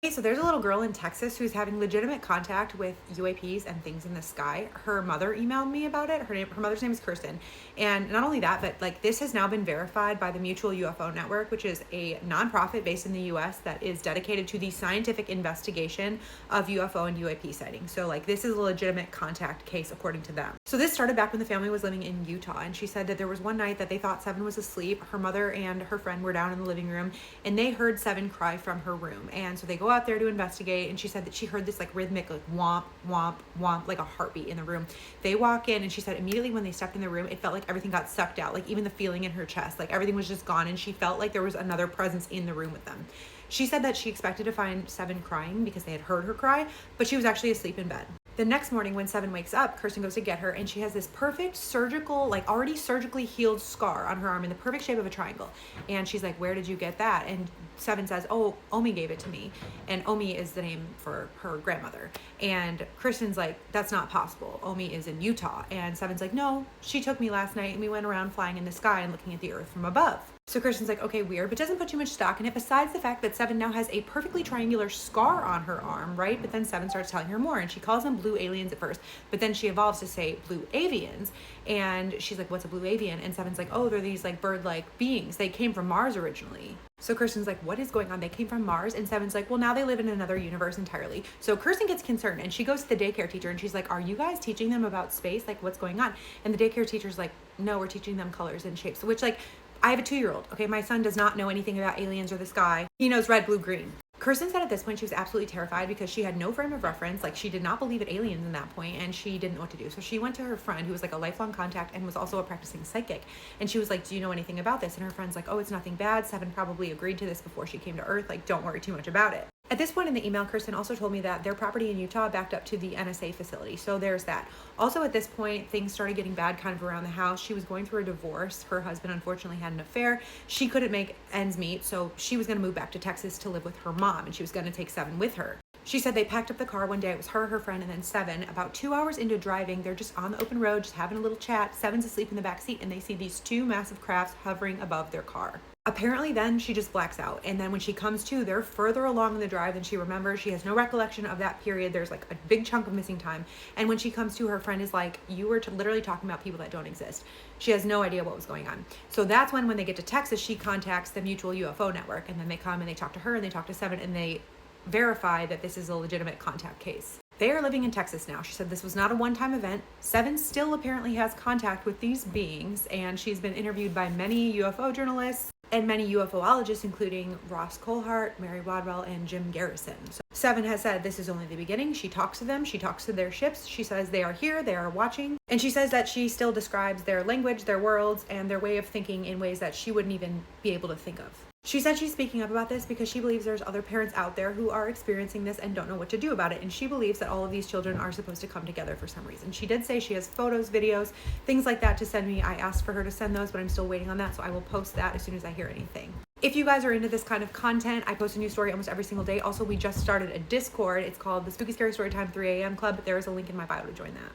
Hey, so there's a little girl in Texas who's having legitimate contact with UAPs and things in the sky. Her mother emailed me about it. Her mother's name is Kirsten. And not only that, but like this has now been verified by the Mutual UFO Network, which is a nonprofit based in the US that is dedicated to the scientific investigation of UFO and UAP sightings. So like this is a legitimate contact case according to them. So this started back when the family was living in Utah, and she said that there was one night that they thought Seven was asleep. Her mother and her friend were down in the living room and they heard Seven cry from her room. And so they go out there to investigate, and she said that she heard this like rhythmic like womp womp womp, like a heartbeat in the room. They walk in and she said immediately when they stepped in the room it felt like everything got sucked out, like even the feeling in her chest, like everything was just gone, and she felt like there was another presence in the room with them. She said that she expected to find Seven crying because they had heard her cry, but she was actually asleep in bed. The next morning when Seven wakes up, Kirsten goes to get her, and she has this perfect surgical, like already surgically healed scar on her arm in the perfect shape of a triangle. And she's like, where did you get that? And Seven says, oh, Omi gave it to me. And Omi is the name for her grandmother. And Kirsten's like, that's not possible. Omi is in Utah. And Seven's like, no, she took me last night and we went around flying in the sky and looking at the earth from above. So Kirsten's like, okay, weird, but doesn't put too much stock in it, besides the fact that Seven now has a perfectly triangular scar on her arm, right? But then Seven starts telling her more, and she calls them blue aliens at first, but then she evolves to say blue avians. And she's like, what's a blue avian? And Seven's like, oh, they're these like bird-like beings. They came from Mars originally. So Kirsten's like, what is going on? They came from Mars? And Seven's like, well, now they live in another universe entirely. So Kirsten gets concerned, and she goes to the daycare teacher, and she's like, are you guys teaching them about space? Like, what's going on? And the daycare teacher's like, no, we're teaching them colors and shapes, which like, I have a 2-year-old. Okay, my son does not know anything about aliens or the sky. He knows red, blue, green. Kirsten said at this point she was absolutely terrified because she had no frame of reference. Like, she did not believe in aliens in that point, and she didn't know what to do. So she went to her friend, who was like a lifelong contact and was also a practicing psychic. And she was like, do you know anything about this? And her friend's like, oh, it's nothing bad. Seven probably agreed to this before she came to Earth. Like, don't worry too much about it. At this point in the email, Kirsten also told me that their property in Utah backed up to the NSA facility. So there's that. Also at this point, things started getting bad kind of around the house. She was going through a divorce. Her husband unfortunately had an affair. She couldn't make ends meet, so she was going to move back to Texas to live with her mom, and she was going to take Seven with her. She said they packed up the car one day. It was her friend, and then Seven. About 2 hours into driving, they're just on the open road, just having a little chat. Seven's asleep in the back seat, and they see these two massive crafts hovering above their car. Apparently then she just blacks out, and then when she comes to, they're further along in the drive than she remembers. She has no recollection of that period. There's like a big chunk of missing time, and when she comes to, her friend is like, you were literally talking about people that don't exist. She has no idea what was going on. So that's when they get to Texas, she contacts the Mutual UFO Network, and then they come and they talk to her and they talk to Seven, and they verify that this is a legitimate contact case. They are living in Texas now. She said this was not a one-time event. Seven still apparently has contact with these beings, and she's been interviewed by many UFO journalists and many UFOologists, including Ross Coulthart, Mary Wadwell, and Jim Garrison. So Seven has said this is only the beginning. She talks to them. She talks to their ships. She says they are here. They are watching. And she says that she still describes their language, their worlds, and their way of thinking in ways that she wouldn't even be able to think of. She said she's speaking up about this because she believes there's other parents out there who are experiencing this and don't know what to do about it. And she believes that all of these children are supposed to come together for some reason. She did say she has photos, videos, things like that to send me. I asked for her to send those, but I'm still waiting on that. So I will post that as soon as I hear anything. If you guys are into this kind of content, I post a new story almost every single day. Also, we just started a Discord. It's called the Spooky Scary Storytime 3 a.m. Club. There is a link in my bio to join that.